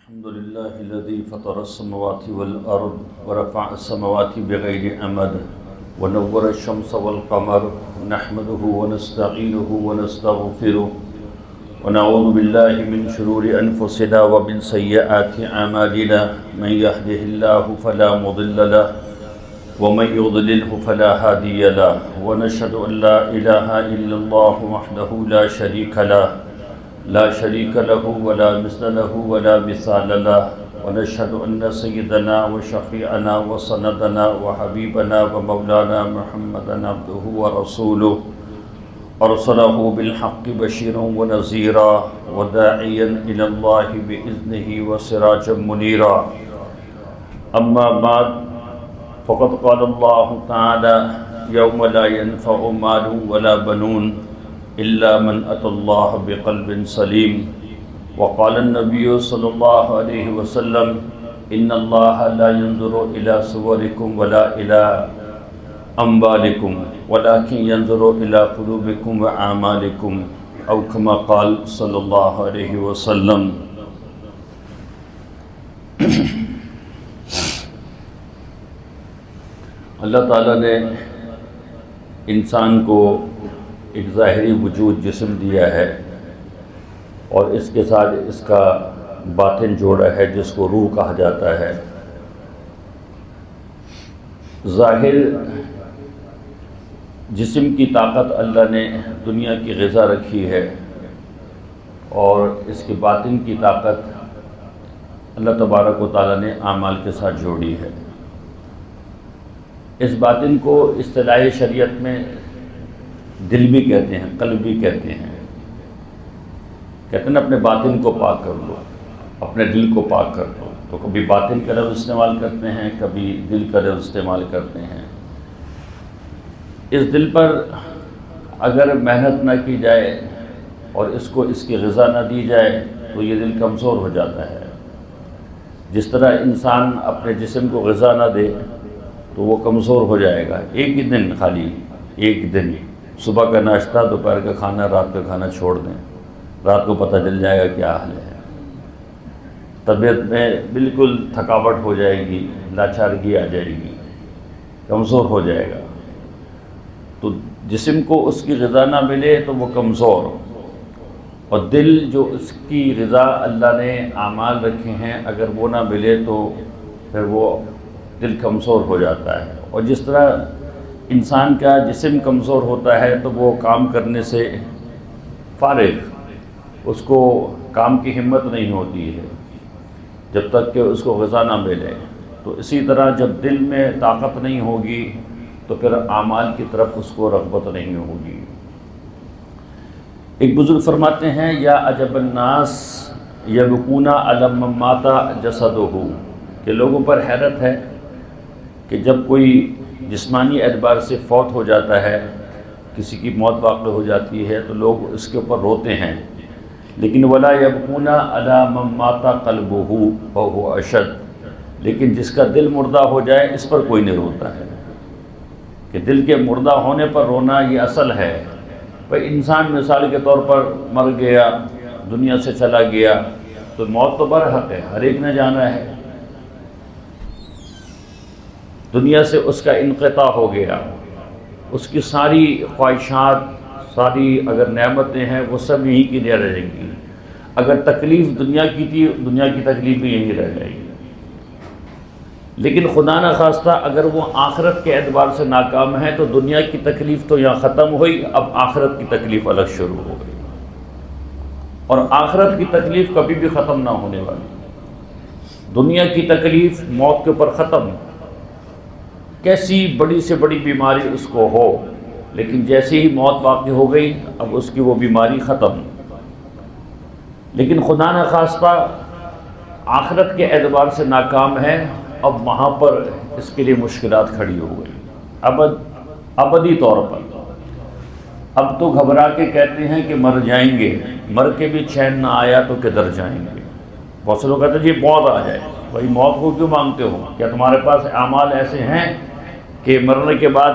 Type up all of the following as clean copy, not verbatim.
الحمد لله الذي فطر السماوات والأرض ورفع السماوات بغير أمد ونور الشمس والقمر نحمده ونستعينه ونستغفره ونعوذ بالله من شرور أنفسنا ومن سيئات أعمالنا من يهده الله فلا مضل له ومن يضلله فلا هادي له ونشهد أن لا إله إلا الله وحده لا شريك له لا شريك له ولا مثل له ولا مثال له ونشهد أن سيدنا وشفيعنا وسندنا وحبيبنا ومولانا محمدا عبده ورسوله أرسله بالحق بشيرا ونذيرا وداعيا إلى الله بإذنه وسراجا منيرا أما بعد فقد قال الله تعالى يوم لا ينفع مال ولا بنون إلا من أتى الله بقلب سليم وقال النبي صلى الله عليه وسلم إن الله لا ينظر إلى صوركم ولا إلى أموالكم ولكن ينظر إلى قلوبكم وأعمالكم أو كما قال صلى الله عليه وسلم. اللہ تعالیٰ نے انسان کو ایک ظاہری وجود جسم دیا ہے اور اس کے ساتھ اس کا باطن جوڑا ہے جس کو روح کہا جاتا ہے. ظاہر جسم کی طاقت اللہ نے دنیا کی غذا رکھی ہے اور اس کے باطن کی طاقت اللہ تبارک و تعالیٰ نے اعمال کے ساتھ جوڑی ہے. اس باطن کو اصطلاح شریعت میں دل بھی کہتے ہیں، قلب بھی کہتے ہیں. کہتے ہیں اپنے باطن کو پاک کر لو، اپنے دل کو پاک کر لو. تو کبھی باطن کا لفظ استعمال کرتے ہیں، کبھی دل کا لفظ استعمال کرتے ہیں. اس دل پر اگر محنت نہ کی جائے اور اس کو اس کی غذا نہ دی جائے تو یہ دل کمزور ہو جاتا ہے. جس طرح انسان اپنے جسم کو غذا نہ دے تو وہ کمزور ہو جائے گا. ایک ہی دن، خالی ایک دن، صبح کا ناشتہ، دوپہر کا کھانا، رات کا کھانا چھوڑ دیں، رات کو پتہ چل جائے گا کیا حال ہے. طبیعت میں بالکل تھکاوٹ ہو جائے گی، لاچارگی آ جائے گی، کمزور ہو جائے گا. تو جسم کو اس کی غذا نہ ملے تو وہ کمزور، اور دل جو اس کی غذا اللہ نے اعمال رکھے ہیں اگر وہ نہ ملے تو پھر وہ دل کمزور ہو جاتا ہے. اور جس طرح انسان کا جسم کمزور ہوتا ہے تو وہ کام کرنے سے فارغ، اس کو کام کی ہمت نہیں ہوتی ہے جب تک کہ اس کو غذا نہ ملے. تو اسی طرح جب دل میں طاقت نہیں ہوگی تو پھر اعمال کی طرف اس کو رغبت نہیں ہوگی. ایک بزرگ فرماتے ہیں یا عجب الناس یبکون علی من مات جسدہ، کہ لوگوں پر حیرت ہے کہ جب کوئی جسمانی اعتبار سے فوت ہو جاتا ہے، کسی کی موت واقع ہو جاتی ہے تو لوگ اس کے اوپر روتے ہیں، لیکن ولا یبکون علی من مات قلبہ وہو اشد، لیکن جس کا دل مردہ ہو جائے اس پر کوئی نہیں روتا ہے. کہ دل کے مردہ ہونے پر رونا یہ اصل ہے. بھئی انسان مثال کے طور پر مر گیا، دنیا سے چلا گیا تو موت تو برحق ہے، ہر ایک نے جانا ہے. دنیا سے اس کا انقطاع ہو گیا، اس کی ساری خواہشات، ساری اگر نعمتیں ہیں وہ سب یہیں کی رہ جائیں گی. اگر تکلیف دنیا کی تھی، دنیا کی تکلیف بھی یہیں رہ جائے گی. لیکن خدا نہ خواستہ اگر وہ آخرت کے اعتبار سے ناکام ہے تو دنیا کی تکلیف تو یہاں ختم ہوئی، اب آخرت کی تکلیف الگ شروع ہو گئی. اور آخرت کی تکلیف کبھی بھی ختم نہ ہونے والی. دنیا کی تکلیف موت کے اوپر ختم، کیسی بڑی سے بڑی بیماری اس کو ہو، لیکن جیسے ہی موت واقع ہو گئی اب اس کی وہ بیماری ختم. لیکن خدا نہ خواستہ آخرت کے اعتبار سے ناکام ہے، اب وہاں پر اس کے لیے مشکلات کھڑی ہو گئی ابدی طور پر. اب تو گھبرا کے کہتے ہیں کہ مر جائیں گے، مر کے بھی چین نہ آیا تو کدھر جائیں گے. بہت سے لوگ کہتے ہیں جی موت آ جائے. بھائی موت کو کیوں مانگتے ہو؟ کیا تمہارے پاس اعمال ایسے ہیں کہ مرنے کے بعد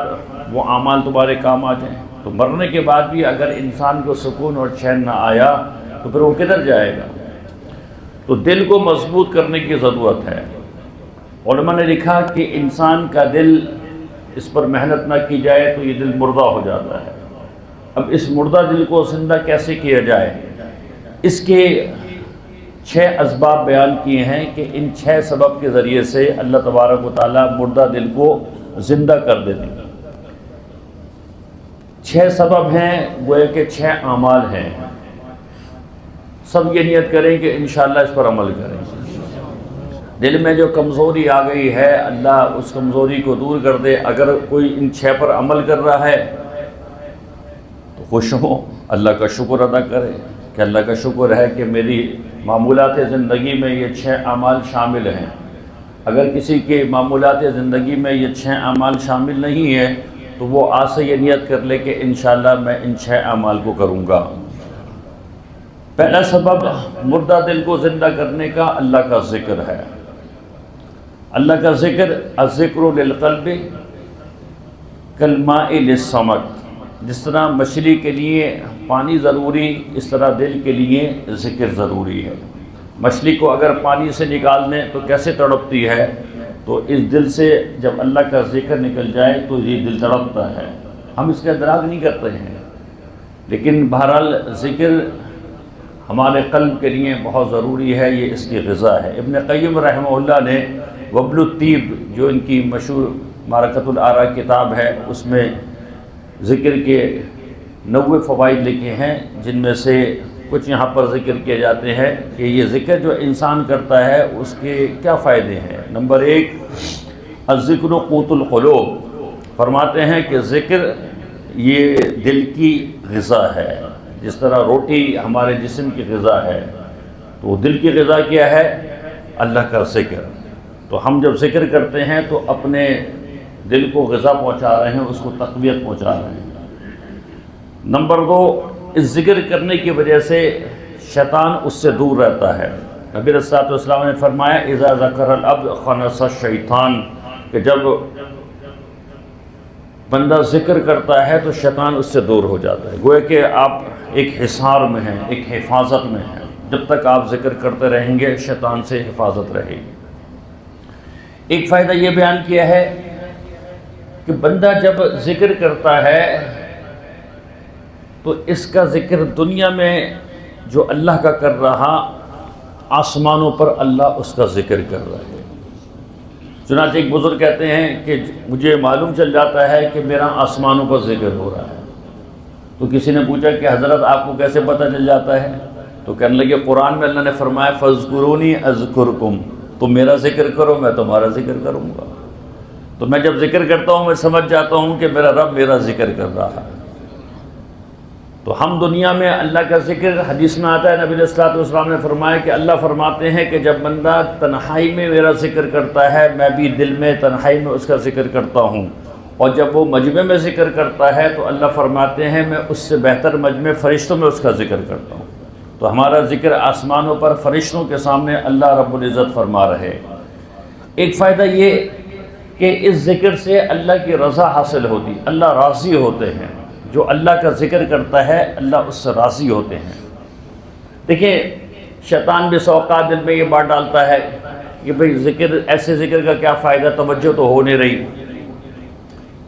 وہ اعمال تمہارے کام آ جائیں؟ تو مرنے کے بعد بھی اگر انسان کو سکون اور چین نہ آیا تو پھر وہ کدھر جائے گا؟ تو دل کو مضبوط کرنے کی ضرورت ہے۔ علماء نے لکھا کہ انسان کا دل اس پر محنت نہ کی جائے تو یہ دل مردہ ہو جاتا ہے۔ اب اس مردہ دل کو زندہ کیسے کیا جائے؟ اس کے 6 اسباب بیان کیے ہیں کہ ان 6 سبب کے ذریعے سے اللہ تبارک و تعالیٰ مردہ دل کو زندہ کر دیتے ہیں۔ 6 سبب ہیں، گویا کہ 6 اعمال ہیں۔ سب یہ نیت کریں کہ انشاءاللہ اس پر عمل کریں۔ دل میں جو کمزوری آ گئی ہے اللہ اس کمزوری کو دور کر دے۔ اگر کوئی ان 6 پر عمل کر رہا ہے تو خوش ہو، اللہ کا شکر ادا کرے کہ اللہ کا شکر ہے کہ میری معمولات زندگی میں یہ 6 اعمال شامل ہیں۔ اگر کسی کے معمولات زندگی میں یہ 6 اعمال شامل نہیں ہیں تو وہ آج سے یہ نیت کر لے کہ انشاءاللہ میں ان 6 اعمال کو کروں گا۔ پہلا سبب مردہ دل کو زندہ کرنے کا اللہ کا ذکر ہے۔ اللہ کا ذکر، الذکر للقلب کالماء للسمک، جس طرح مچھلی کے لیے پانی ضروری اس طرح دل کے لیے ذکر ضروری ہے۔ مچھلی کو اگر پانی سے نکال دیں تو کیسے تڑپتی ہے، تو اس دل سے جب اللہ کا ذکر نکل جائے تو یہ دل تڑپتا ہے۔ ہم اس کا ادراک نہیں کرتے ہیں، لیکن بہرحال ذکر ہمارے قلب کے لیے بہت ضروری ہے، یہ اس کی غذا ہے۔ ابن قیم رحمہ اللہ نے وبل الطیب، جو ان کی مشہور معرکۃ الآراء کتاب ہے، اس میں ذکر کے 90 فوائد لکھے ہیں، جن میں سے کچھ یہاں پر ذکر کیے جاتے ہیں کہ یہ ذکر جو انسان کرتا ہے اس کے کیا فائدے ہیں۔ نمبر 1، الذکر قوت القلوب، فرماتے ہیں کہ ذکر یہ دل کی غذا ہے۔ جس طرح روٹی ہمارے جسم کی غذا ہے تو دل کی غذا کیا ہے؟ اللہ کا ذکر۔ تو ہم جب ذکر کرتے ہیں تو اپنے دل کو غذا پہنچا رہے ہیں، اس کو تقویت پہنچا رہے ہیں۔ نمبر 2، اس ذکر کرنے کی وجہ سے شیطان اس سے دور رہتا ہے۔ نبی صلی اللہ علیہ وسلم نے فرمایا اذا ذکر العبد خنس الشیطان، کہ جب بندہ ذکر کرتا ہے تو شیطان اس سے دور ہو جاتا ہے۔ گویا کہ آپ ایک حصار میں ہیں، ایک حفاظت میں ہیں۔ جب تک آپ ذکر کرتے رہیں گے شیطان سے حفاظت رہے گی۔ ایک فائدہ یہ بیان کیا ہے کہ بندہ جب ذکر کرتا ہے تو اس کا ذکر دنیا میں جو اللہ کا کر رہا، آسمانوں پر اللہ اس کا ذکر کر رہا ہے۔ چنانچہ ایک بزرگ کہتے ہیں کہ مجھے معلوم چل جاتا ہے کہ میرا آسمانوں پر ذکر ہو رہا ہے۔ تو کسی نے پوچھا کہ حضرت آپ کو کیسے پتہ چل جاتا ہے؟ تو کہنے لگے قرآن میں اللہ نے فرمایا فاذکرونی اذکرکم، تم میرا ذکر کرو میں تمہارا ذکر کروں گا۔ تو میں جب ذکر کرتا ہوں میں سمجھ جاتا ہوں کہ میرا رب میرا ذکر کر رہا ہے۔ تو ہم دنیا میں اللہ کا ذکر، حدیث میں آتا ہے نبی علیہ الصلوۃ والسلام نے فرمایا کہ اللہ فرماتے ہیں کہ جب بندہ تنہائی میں میرا ذکر کرتا ہے میں بھی دل میں تنہائی میں اس کا ذکر کرتا ہوں، اور جب وہ مجمع میں ذکر کرتا ہے تو اللہ فرماتے ہیں میں اس سے بہتر مجمع فرشتوں میں اس کا ذکر کرتا ہوں۔ تو ہمارا ذکر آسمانوں پر فرشتوں کے سامنے اللہ رب العزت فرما رہے۔ ایک فائدہ یہ کہ اس ذکر سے اللہ کی رضا حاصل ہوتی، اللہ راضی ہوتے ہیں۔ جو اللہ کا ذکر کرتا ہے اللہ اس سے راضی ہوتے ہیں۔ دیکھیں شیطان بھی اوقات دل میں یہ بات ڈالتا ہے کہ بھئی ذکر، ایسے ذکر کا کیا فائدہ، توجہ تو ہو نہیں رہی۔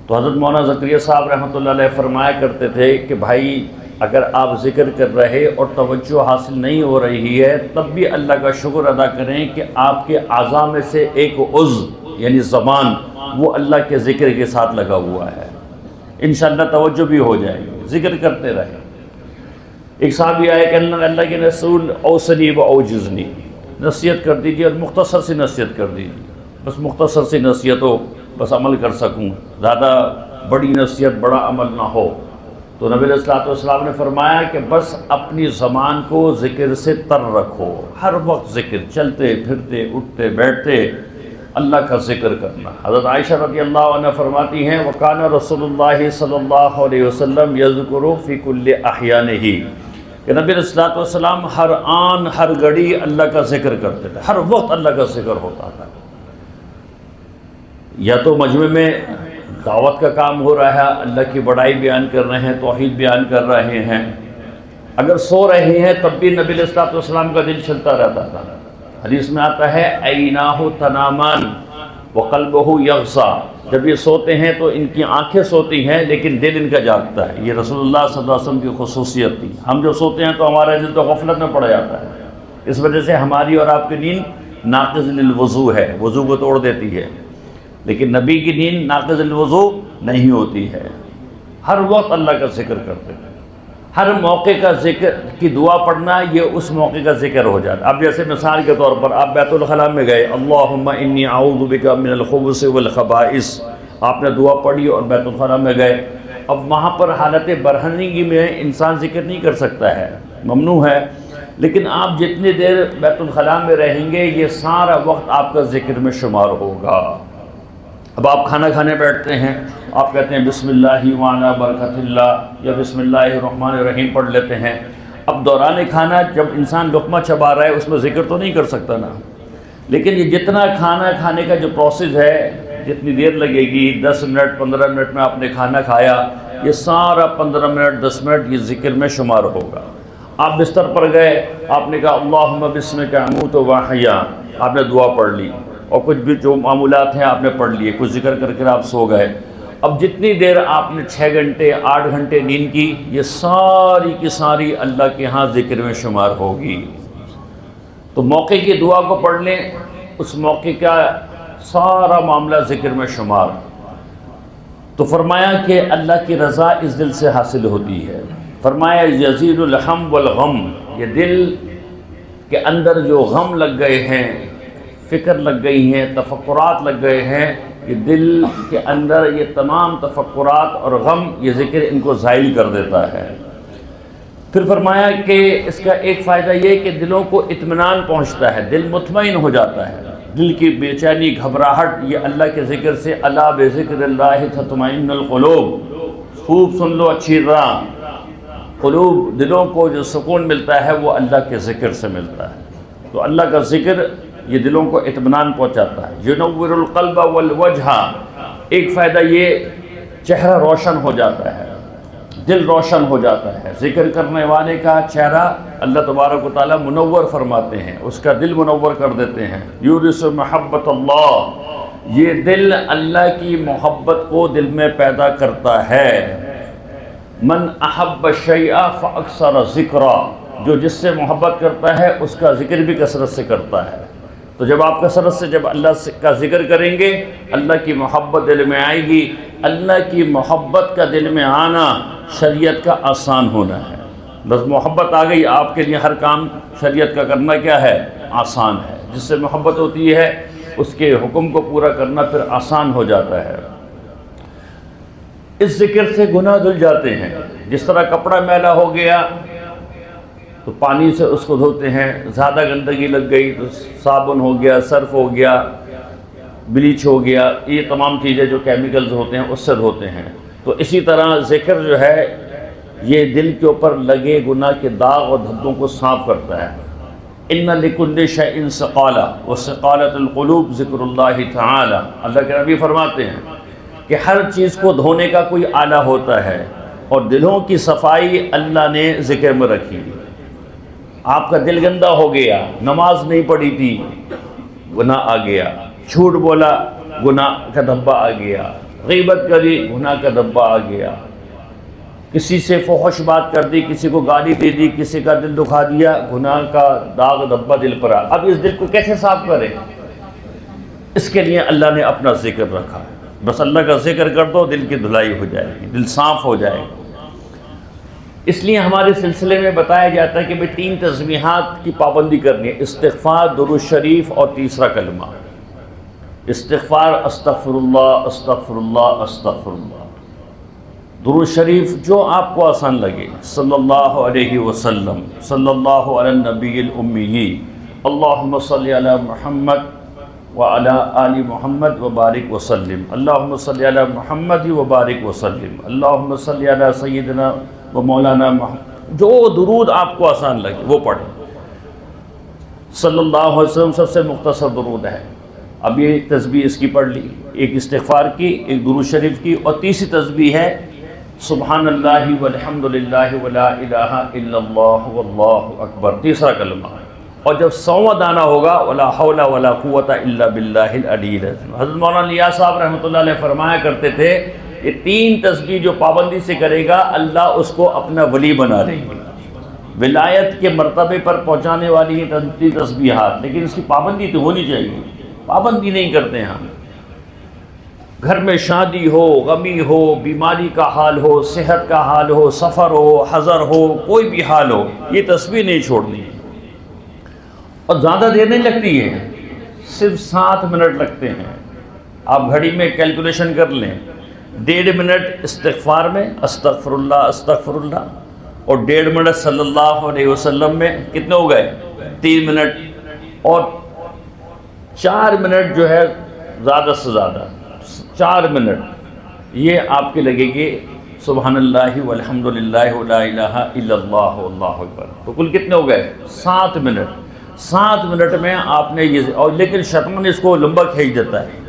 تو حضرت مولانا زکریا صاحب رحمۃ اللہ علیہ فرمایا کرتے تھے کہ بھائی اگر آپ ذکر کر رہے اور توجہ حاصل نہیں ہو رہی ہے تب بھی اللہ کا شکر ادا کریں کہ آپ کے اعضاء میں سے ایک عضو یعنی زبان وہ اللہ کے ذکر کے ساتھ لگا ہوا ہے، انشاءاللہ توجہ بھی ہو جائے گی، ذکر کرتے رہیں۔ ایک صحابی آئے کہ اللہ کے رسول اوصنی و اوجزنی، نصیحت کر دیجیے اور مختصر سی نصیحت کر دیجیے، بس مختصر سی نصیحت ہو، بس عمل کر سکوں، زیادہ بڑی نصیحت بڑا عمل نہ ہو۔ تو نبی علیہ الصلوۃ والسلام نے فرمایا کہ بس اپنی زبان کو ذکر سے تر رکھو، ہر وقت ذکر، چلتے پھرتے اٹھتے بیٹھتے اللہ کا ذکر کرنا۔ حضرت عائشہ رضی اللہ عنہ فرماتی ہیں وَكَانَ رسول اللہ صلی اللہ علیہ وسلم يذكر فی کل احیانہ، کہ نبی علیہ الصلوۃ والسلام ہر آن ہر گھڑی اللہ کا ذکر کرتے تھے، ہر وقت اللہ کا ذکر ہوتا تھا۔ یا تو مجمع میں دعوت کا کام ہو رہا ہے، اللہ کی بڑائی بیان کر رہے ہیں، توحید بیان کر رہے ہیں، اگر سو رہے ہیں تب بھی نبی علیہ الصلوۃ والسلام کا دل چلتا رہتا تھا۔ حدیث میں آتا ہے عیناہ تنامان وقلبہ یغصا، جب یہ سوتے ہیں تو ان کی آنکھیں سوتی ہیں لیکن دل ان کا جاگتا ہے. یہ رسول اللہ صلی اللہ علیہ وسلم کی خصوصیت تھی. ہم جو سوتے ہیں تو ہمارا دل تو غفلت میں پڑ جاتا ہے، اس وجہ سے ہماری اور آپ کی نیند ناقض للوضو ہے، وضو کو توڑ دیتی ہے. لیکن نبی کی نیند ناقض الوضو نہیں ہوتی ہے. ہر وقت اللہ کا ذکر کرتے ہیں، ہر موقع کا ذکر کی دعا پڑھنا یہ اس موقع کا ذکر ہو جاتا ہے. اب جیسے مثال کے طور پر آپ بیت الخلاء میں گئے، اللہم انی اعوذ بک من الخبث والخبائث، آپ نے دعا پڑھی اور بیت الخلاء میں گئے. اب وہاں پر حالت برہنگی میں انسان ذکر نہیں کر سکتا ہے، ممنوع ہے. لیکن آپ جتنی دیر بیت الخلاء میں رہیں گے یہ سارا وقت آپ کا ذکر میں شمار ہوگا. اب آپ کھانا کھانے بیٹھتے ہیں، آپ کہتے ہیں بسم اللہ وعلی برکت اللہ یا بسم اللہ الرحمن الرحیم پڑھ لیتے ہیں. اب دوران کھانا جب انسان لقمہ چبا رہا ہے اس میں ذکر تو نہیں کر سکتا نا، لیکن یہ جتنا کھانا کھانے کا جو پروسیس ہے، جتنی دیر لگے گی، 10 منٹ 15 منٹ میں آپ نے کھانا کھایا، یہ سارا 15 منٹ 10 منٹ یہ ذکر میں شمار ہوگا. آپ بستر پر گئے، آپ نے کہا اللہم بسمک اموت واحیا، آپ نے دعا پڑھ لی اور کچھ بھی جو معمولات ہیں آپ نے پڑھ لیے، کچھ ذکر کر کے آپ سو گئے. اب جتنی دیر آپ نے 6 گھنٹے 8 گھنٹے نیند کی، یہ ساری کی ساری اللہ کے ہاں ذکر میں شمار ہوگی. تو موقع کی دعا کو پڑھ لیں، اس موقع کا سارا معاملہ ذکر میں شمار. تو فرمایا کہ اللہ کی رضا اس دل سے حاصل ہوتی ہے. فرمایا یزید الہم والغم، یہ دل کے اندر جو غم لگ گئے ہیں، فکر لگ گئی ہیں، تفکرات لگ گئے ہیں، یہ دل کے اندر یہ تمام تفکرات اور غم یہ ذکر ان کو زائل کر دیتا ہے. پھر فرمایا کہ اس کا ایک فائدہ یہ کہ دلوں کو اطمینان پہنچتا ہے، دل مطمئن ہو جاتا ہے. دل کی بے چینی گھبراہٹ یہ اللہ کے ذکر سے، الا بذکر اللہ تطمئن القلوب، خوب سن لو اچھی راہ. قلوب دلوں کو جو سکون ملتا ہے وہ اللہ کے ذکر سے ملتا ہے. تو اللہ کا ذکر یہ دلوں کو اطمینان پہنچاتا ہے. ینور القلب والوجہ، ایک فائدہ یہ چہرہ روشن ہو جاتا ہے، دل روشن ہو جاتا ہے. ذکر کرنے والے کا چہرہ اللہ تبارک و تعالیٰ منور فرماتے ہیں، اس کا دل منور کر دیتے ہیں. یورث محبت اللہ، یہ دل اللہ کی محبت کو دل میں پیدا کرتا ہے. من احب الشیء فاکثر ذکرا، جو جس سے محبت کرتا ہے اس کا ذکر بھی کثرت سے کرتا ہے. تو جب آپ کثرت سے جب اللہ کا ذکر کریں گے، اللہ کی محبت دل میں آئے گی. اللہ کی محبت کا دل میں آنا شریعت کا آسان ہونا ہے. بس محبت آ گئی، آپ کے لیے ہر کام شریعت کا کرنا کیا ہے؟ آسان ہے. جس سے محبت ہوتی ہے اس کے حکم کو پورا کرنا پھر آسان ہو جاتا ہے. اس ذکر سے گناہ دھل جاتے ہیں. جس طرح کپڑا میلا ہو گیا تو پانی سے اس کو دھوتے ہیں، زیادہ گندگی لگ گئی تو صابن ہو گیا، سرف ہو گیا، بلیچ ہو گیا، یہ تمام چیزیں جو کیمیکلز ہوتے ہیں اس سے دھوتے ہیں. تو اسی طرح ذکر جو ہے یہ دل کے اوپر لگے گناہ کے داغ اور دھبوں کو صاف کرتا ہے. ان لکل شیء ثقالہ وثقالۃ القلوب ذکر اللہ تعالی، اللہ کے نبی فرماتے ہیں کہ ہر چیز کو دھونے کا کوئی آلہ ہوتا ہے اور دلوں کی صفائی اللہ نے ذکر میں رکھی. آپ کا دل گندہ ہو گیا، نماز نہیں پڑھی تھی گناہ آ گیا، جھوٹ بولا گناہ کا دھبا آ گیا، غیبت کری گناہ کا دھبا آ گیا، کسی سے فحش بات کر دی، کسی کو گالی دے دی، کسی کا دل دکھا دیا، گناہ کا داغ دھبا دل پر آ. اب اس دل کو کیسے صاف کریں؟ اس کے لیے اللہ نے اپنا ذکر رکھا ہے. بس اللہ کا ذکر کر دو، دل کی دھلائی ہو جائے گی، دل صاف ہو جائے گا. اس لیے ہمارے سلسلے میں بتایا جاتا ہے کہ بھئی 3 تسبیحات کی پابندی کرنی ہے: استغفار، درود شریف اور تیسرا کلمہ. استغفار استغفر اللہ استغفر اللہ استغفر اللہ. درود شریف جو آپ کو آسان لگے، صلی اللہ علیہ وسلم، صلی اللہ علی النبی الامی، اللہم صلی علی محمد وعلی آل محمد وبارک وسلم، اللہم صلی علی محمد وبارک وسلم، اللہم صلی علی سیدنا و مولانا محمد. جو درود آپ کو آسان لگے وہ پڑھیں. صلی اللہ علیہ وسلم سب سے مختصر درود ہے. اب یہ تسبیح اس کی پڑھ لی، ایک استغفار کی، ایک درود شریف کی، اور تیسری تسبیح ہے سبحان اللہ والحمد للہ ولا الہ الا اللہ واللہ اکبر، تیسرا کلمہ. اور جب 100واں دانہ ہوگا ولا حول ولا قوت الا باللہ العلی العظیم۔ حضرت مولانا الیاس صاحب رحمۃ اللہ علیہ فرمایا کرتے تھے یہ 3 تسبیح جو پابندی سے کرے گا اللہ اس کو اپنا ولی بنا دیں گے۔ ولایت کے مرتبے پر پہنچانے والی یہ 3 تسبیحات، لیکن اس کی پابندی تو ہونی چاہیے، پابندی نہیں کرتے ہیں ہم۔ گھر میں شادی ہو، غمی ہو، بیماری کا حال ہو، صحت کا حال ہو، سفر ہو، حضر ہو، کوئی بھی حال ہو، یہ تسبیح نہیں چھوڑنی ہے۔ اور زیادہ دیر نہیں لگتی ہے، صرف 7 منٹ لگتے ہیں۔ آپ گھڑی میں کیلکولیشن کر لیں، 1.5 منٹ استغفار میں استغفر اللہ استغفر اللہ، اور 1.5 منٹ صلی اللہ علیہ وسلم میں کتنے ہو گئے؟ 3 منٹ، اور 4 منٹ جو ہے زیادہ سے زیادہ 4 منٹ یہ آپ کے لگے گی سبحان اللہ والحمد للہ ولا الہ الا اللہ واللہ اکبر، تو کل کتنے ہو گئے؟ 7 منٹ۔ 7 منٹ میں آپ نے یہ، اور لیکن شیطان اس کو لمبا کھینچ دیتا ہے۔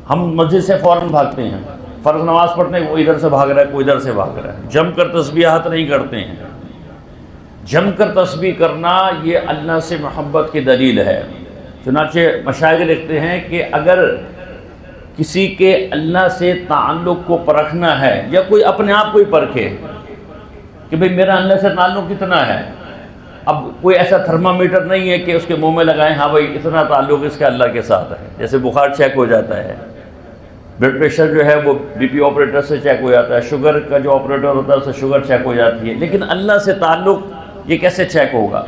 ہم مسجد سے فوراً بھاگتے ہیں، فرض نماز پڑھتے ہیں، وہ ادھر سے بھاگ رہا ہے، کوئی ادھر سے بھاگ رہا ہے، جم کر تسبیحات نہیں کرتے ہیں۔ جم کر تسبیح کرنا یہ اللہ سے محبت کی دلیل ہے۔ چنانچہ مشائخ لکھتے ہیں کہ اگر کسی کے اللہ سے تعلق کو پرکھنا ہے، یا کوئی اپنے آپ کو ہی پرکھے کہ بھئی میرا اللہ سے تعلق کتنا ہے، اب کوئی ایسا تھرمامیٹر نہیں ہے کہ اس کے منہ میں لگائیں ہاں بھائی اتنا تعلق اس کا اللہ کے ساتھ ہے، جیسے بخار چیک ہو جاتا ہے، بلڈ پریشر جو ہے وہ بی پی آپریٹر سے چیک ہو جاتا ہے، شوگر کا جو آپریٹر ہوتا ہے اس سے شوگر چیک ہو جاتی ہے، لیکن اللہ سے تعلق یہ کیسے چیک ہوگا؟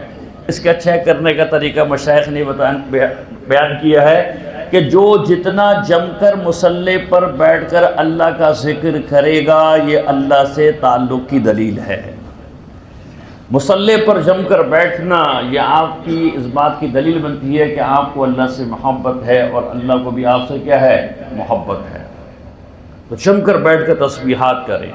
اس کا چیک کرنے کا طریقہ مشائخ نے بیان کیا ہے کہ جو جتنا جم کر مصلی پر بیٹھ کر اللہ کا ذکر کرے گا یہ اللہ سے تعلق کی دلیل ہے۔ مصلی پر جم کر بیٹھنا یہ آپ کی اس بات کی دلیل بنتی ہے کہ آپ کو اللہ سے محبت ہے اور اللہ کو بھی آپ سے کیا ہے؟ محبت ہے۔ تو جم کر بیٹھ کر تسبیحات کریں،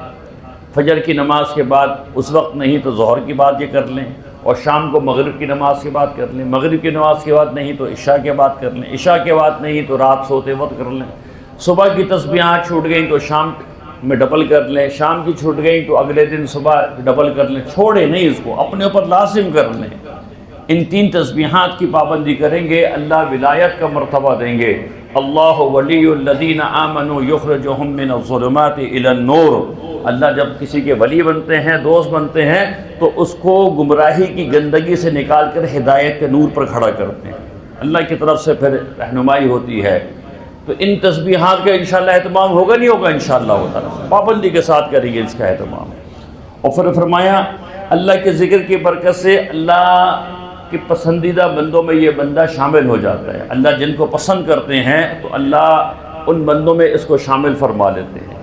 فجر کی نماز کے بعد، اس وقت نہیں تو ظہر کی بعد یہ کر لیں، اور شام کو مغرب کی نماز کے بعد کر لیں، مغرب کی نماز کے بعد نہیں تو عشاء کے بعد کر لیں، عشاء کے بعد نہیں تو رات سوتے وقت کر لیں۔ صبح کی تسبیحات چھوٹ گئیں تو شام میں ڈبل کر لیں، شام کی چھوٹ گئیں تو اگلے دن صبح ڈبل کر لیں، چھوڑیں نہیں، اس کو اپنے اوپر لازم کر لیں۔ ان 3 تسبیحات کی پابندی کریں گے اللہ ولایت کا مرتبہ دیں گے۔ اللہ ولی الذین آمنوا یخرجہم من الظلمات الی النور، اللہ جب کسی کے ولی بنتے ہیں، دوست بنتے ہیں، تو اس کو گمراہی کی گندگی سے نکال کر ہدایت کے نور پر کھڑا کرتے ہیں، اللہ کی طرف سے پھر رہنمائی ہوتی ہے۔ تو ان تسبیحات کا انشاءاللہ اہتمام ہوگا نہیں ہوگا؟ انشاءاللہ ہوتا ہے، پابندی کے ساتھ کریں گے اس کا اہتمام۔ اور پھر فرمایا اللہ کے ذکر کی برکت سے اللہ کہ پسندیدہ بندوں میں یہ بندہ شامل ہو جاتا ہے، اللہ جن کو پسند کرتے ہیں تو اللہ ان بندوں میں اس کو شامل فرما لیتے ہیں۔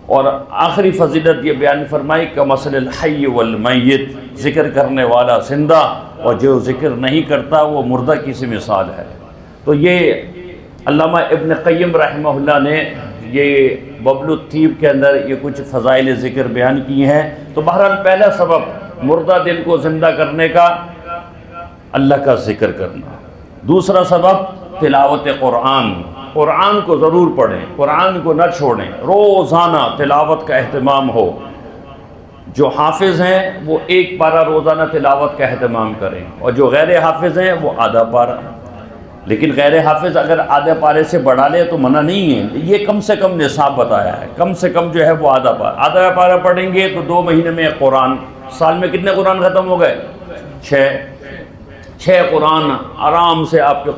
اور آخری فضیلت یہ بیان فرمائی کمثل الحی والمیت، ذکر کرنے والا زندہ اور جو ذکر نہیں کرتا وہ مردہ کی سی مثال ہے۔ تو یہ علامہ ابن قیم رحمہ اللہ نے یہ ببل الطیب کے اندر یہ کچھ فضائل ذکر بیان کی ہیں۔ تو بہرحال پہلا سبب مردہ دل کو زندہ کرنے کا اللہ کا ذکر کرنا، دوسرا سبب تلاوت قرآن، قرآن کو ضرور پڑھیں، قرآن کو نہ چھوڑیں، روزانہ تلاوت کا اہتمام ہو۔ جو حافظ ہیں وہ 1 پارہ روزانہ تلاوت کا اہتمام کریں، اور جو غیر حافظ ہیں وہ آدھا پارہ، لیکن غیر حافظ اگر آدھے پارے سے بڑھا لے تو منع نہیں ہے، یہ کم سے کم نصاب بتایا ہے، کم سے کم جو ہے وہ آدھا پارہ پڑھیں گے تو 2 مہینے میں قرآن، سال میں کتنے قرآن ختم ہو گئے؟ 6 قرآن آرام سے آپ کے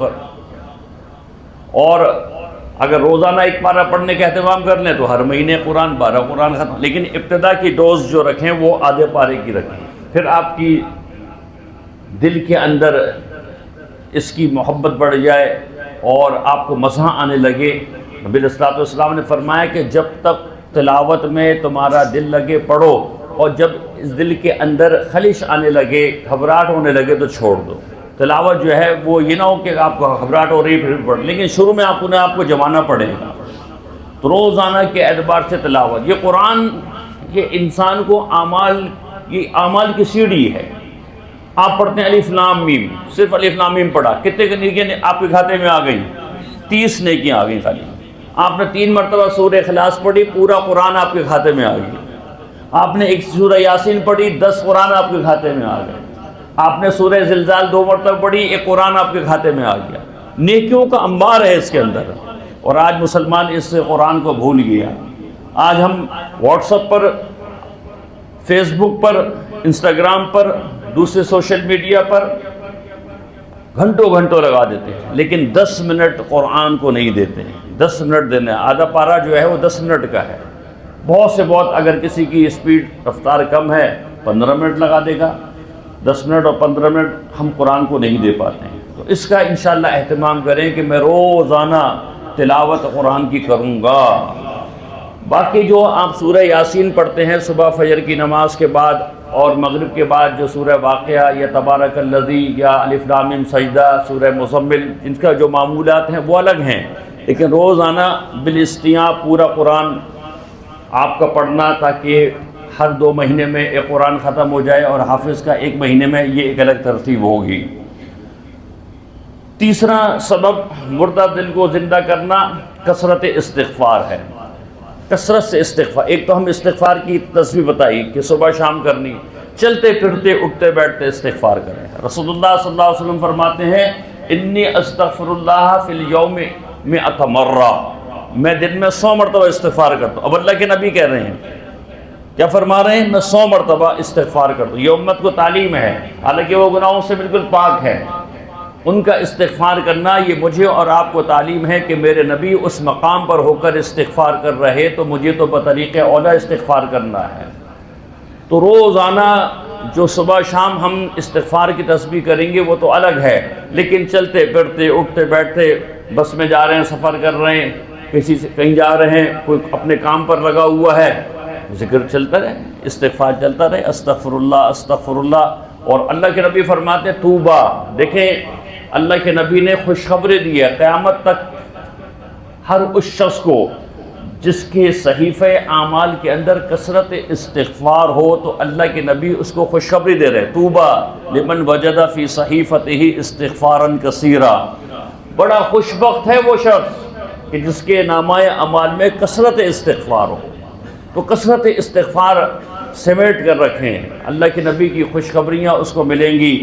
اور اگر روزانہ 1 پارہ پڑھنے کا اہتمام کر لیں تو ہر مہینے قرآن 12 قرآن ختم، لیکن ابتدا کی ڈوز جو رکھیں وہ آدھے پارے کی رکھیں، پھر آپ کی دل کے اندر اس کی محبت بڑھ جائے اور آپ کو مزہ آنے لگے۔ نبی علیہ الصلوۃ والسلام نے فرمایا کہ جب تک تلاوت میں تمہارا دل لگے پڑھو، اور جب اس دل کے اندر خلش آنے لگے، گھبراہٹ ہونے لگے تو چھوڑ دو۔ تلاوت جو ہے وہ یہ نہ ہو کہ آپ کو گھبراہٹ ہو رہی ہے پھر پڑھ، لیکن شروع میں آپ کو جمانا پڑے گا۔ تو روزانہ کے اعتبار سے تلاوت، یہ قرآن یہ انسان کو یہ اعمال کی سیڑھی ہے۔ آپ پڑھتے ہیں الف لام میم، صرف الف لام میم پڑھا، کتنے کے نیکیاں آپ کے کھاتے میں آ گئیں؟ 30 نیکیاں آ گئیں خالی۔ آپ نے 3 مرتبہ سورہ اخلاص پڑھی، پورا قرآن آپ کے کھاتے میں آ گئی۔ آپ نے 1 سورہ یاسین پڑھی، 10 قرآن آپ کے کھاتے میں آ گئے۔ آپ نے سورہ زلزال 2 مرتبہ پڑھی، ایک قرآن آپ کے کھاتے میں آ گیا، نیکیوں کا انبار ہے اس کے اندر۔ اور آج مسلمان اس قرآن کو بھول گیا۔ آج ہم واٹس ایپ پر، فیس بک پر، انسٹاگرام پر، دوسرے سوشل میڈیا پر گھنٹوں گھنٹوں لگا دیتے ہیں، لیکن 10 منٹ قرآن کو نہیں دیتے ہیں۔ 10 منٹ دینے، آدھا پارہ جو ہے وہ 10 منٹ کا ہے۔ بہت سے بہت اگر کسی کی اسپیڈ رفتار کم ہے 15 منٹ لگا دے گا۔ 10 منٹ اور 15 منٹ ہم قرآن کو نہیں دے پاتے ہیں۔ تو اس کا انشاءاللہ اہتمام کریں کہ میں روزانہ تلاوت قرآن کی کروں گا۔ باقی جو آپ سورہ یاسین پڑھتے ہیں صبح فجر کی نماز کے بعد اور مغرب کے بعد، جو سورہ واقعہ یا تبارک الذی یا الف لام میم سجدہ، سورہ مزمل، ان کا جو معمولات ہیں وہ الگ ہیں، لیکن روزانہ بالاستیاء پورا قرآن آپ کا پڑھنا، تاکہ ہر 2 مہینے میں ایک قرآن ختم ہو جائے اور حافظ کا 1 مہینے میں یہ ایک الگ ترتیب ہوگی۔ تیسرا سبب مردہ دل کو زندہ کرنا کثرت استغفار ہے۔ کثرت سے استغفار، ایک تو ہم استغفار کی تصویر بتائی کہ صبح شام کرنی، چلتے پھرتے اٹھتے بیٹھتے استغفار کریں۔ رسول اللہ صلی اللہ علیہ وسلم فرماتے ہیں انی استغفر اللہ فی الیوم 100 مرہ، میں دن میں 100 مرتبہ استغفار کرتا ہوں۔ اب اللہ کے نبی کہہ رہے ہیں، کیا فرما رہے ہیں؟ میں 100 مرتبہ استغفار کرتا ہوں۔ یہ امت کو تعلیم ہے، حالانکہ وہ گناہوں سے بالکل پاک ہے، ان کا استغفار کرنا یہ مجھے اور آپ کو تعلیم ہے کہ میرے نبی اس مقام پر ہو کر استغفار کر رہے، تو مجھے تو بطریق اولا استغفار کرنا ہے۔ تو روزانہ جو صبح شام ہم استغفار کی تسبیح کریں گے وہ تو الگ ہے، لیکن چلتے پھرتے اٹھتے بیٹھتے، بس میں جا رہے ہیں، سفر کر رہے ہیں، کسی سے کہیں جا رہے ہیں، کوئی اپنے کام پر لگا ہوا ہے، ذکر چلتا رہے، استغفار چلتا رہے، استغفر اللہ استغفر اللہ۔ اور اللہ کے نبی فرماتے ہیں توبہ، دیکھیں اللہ کے نبی نے خوشخبری دی ہے قیامت تک ہر اس شخص کو جس کے صحیفہ اعمال کے اندر کثرت استغفار ہو، تو اللہ کے نبی اس کو خوشخبری دے رہے، توبہ لمن وجد فی صحیفته استغفارا کثیرا، بڑا خوش بخت ہے وہ شخص کہ جس کے نامہ اعمال میں کثرت استغفار ہو۔ تو کثرت استغفار سمیٹ کر رکھیں، اللہ کے نبی کی خوشخبریاں اس کو ملیں گی۔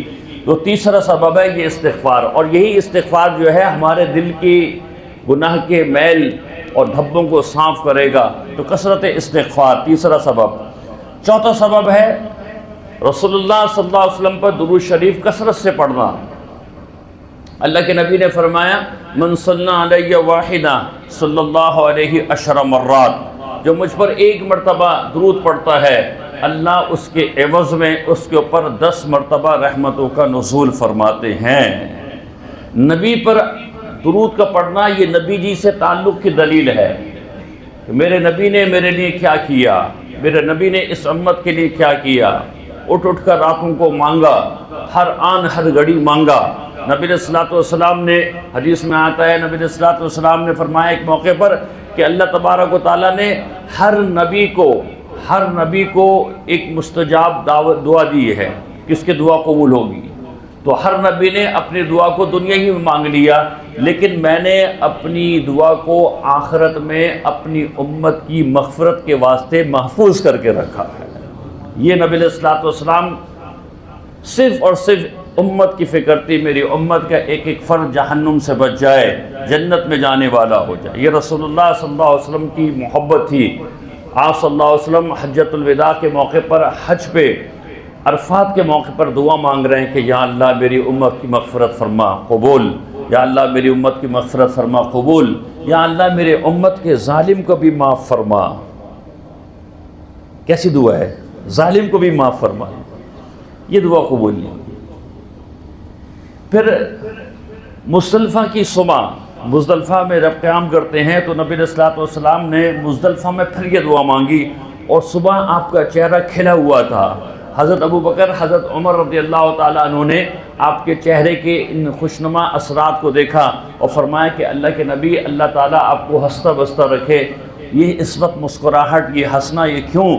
تو تیسرا سبب ہے یہ استغفار، اور یہی استغفار جو ہے ہمارے دل کی گناہ کے میل اور دھبوں کو صاف کرے گا۔ تو کثرت استغفار تیسرا سبب۔ چوتھا سبب ہے رسول اللہ صلی اللہ علیہ وسلم پر درود شریف کثرت سے پڑھنا۔ اللہ کے نبی نے فرمایا من صلی علیہ واحدہ صلی اللہ علیہ 10 مرات، جو مجھ پر 1 مرتبہ درود پڑھتا ہے، اللہ اس کے عوض میں اس کے اوپر 10 مرتبہ رحمتوں کا نزول فرماتے ہیں۔ نبی پر درود کا پڑھنا یہ نبی جی سے تعلق کی دلیل ہے کہ میرے نبی نے میرے لیے کیا کیا، میرے نبی نے اس امت کے لیے کیا کیا، اٹھ اٹھ کر راتوں کو مانگا، ہر آن ہر گھڑی مانگا۔ نبی علیہ الصلوۃ والسلام نے، حدیث میں آتا ہے، نبی علیہ الصلوۃ والسلام نے فرمایا ایک موقع پر کہ اللہ تبارک و تعالیٰ نے ہر نبی کو ایک مستجاب دعا دی ہے، کس کے دعا قبول ہوگی۔ تو ہر نبی نے اپنی دعا کو دنیا ہی میں مانگ لیا، لیکن میں نے اپنی دعا کو آخرت میں اپنی امت کی مغفرت کے واسطے محفوظ کر کے رکھا ہے۔ یہ نبی علیہ الصلوۃ والسلام صرف اور صرف امت کی فکر تھی، میری امت کا ایک ایک فرد جہنم سے بچ جائے، جنت میں جانے والا ہو جائے۔ یہ رسول اللہ صلی اللہ علیہ وسلم کی محبت تھی۔ آپ صلی اللہ علیہ وسلم حجۃ الوداع کے موقع پر، حج پہ عرفات کے موقع پر دعا مانگ رہے ہیں کہ یا اللہ میری امت کی مغفرت فرما قبول، یا اللہ میری امت کی مغفرت فرما قبول، یا اللہ میرے امت کے ظالم کو بھی معاف فرما۔ کیسی دعا ہے؟ ظالم کو بھی معاف فرما، یہ دعا قبول نہیں۔ پھر مزدلفہ کی صبح، مزدلفہ میں جب قیام کرتے ہیں تو نبی علیہ الصلوۃ والسلام نے مزدلفہ میں پھر یہ دعا مانگی، اور صبح آپ کا چہرہ کھلا ہوا تھا۔ حضرت ابوبکر، حضرت عمر رضی اللہ تعالیٰ عنہ نے آپ کے چہرے کے ان خوشنما اثرات کو دیکھا اور فرمایا کہ اللہ کے نبی، اللہ تعالیٰ آپ کو ہنستا بستا رکھے، یہ اس وقت مسکراہٹ، یہ ہنسنا، یہ کیوں؟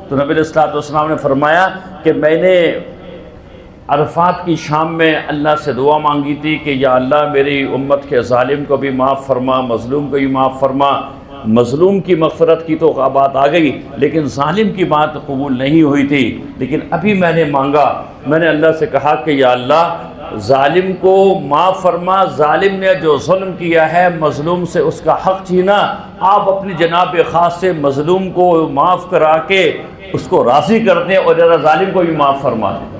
تو نبی علیہ الصلوۃ والسلام نے فرمایا کہ میں نے عرفات کی شام میں اللہ سے دعا مانگی تھی کہ یا اللہ میری امت کے ظالم کو بھی معاف فرما، مظلوم کو بھی معاف فرما، مظلوم کی مغفرت کی تو بات آ گئی، لیکن ظالم کی بات قبول نہیں ہوئی تھی۔ لیکن ابھی میں نے مانگا، میں نے اللہ سے کہا کہ یا اللہ ظالم کو معاف فرما، ظالم نے جو ظلم کیا ہے مظلوم سے اس کا حق چھینا، آپ اپنی جناب خاص سے مظلوم کو معاف کرا کے اس کو راضی کر دیں اور ذرا ظالم کو بھی معاف فرما دیں۔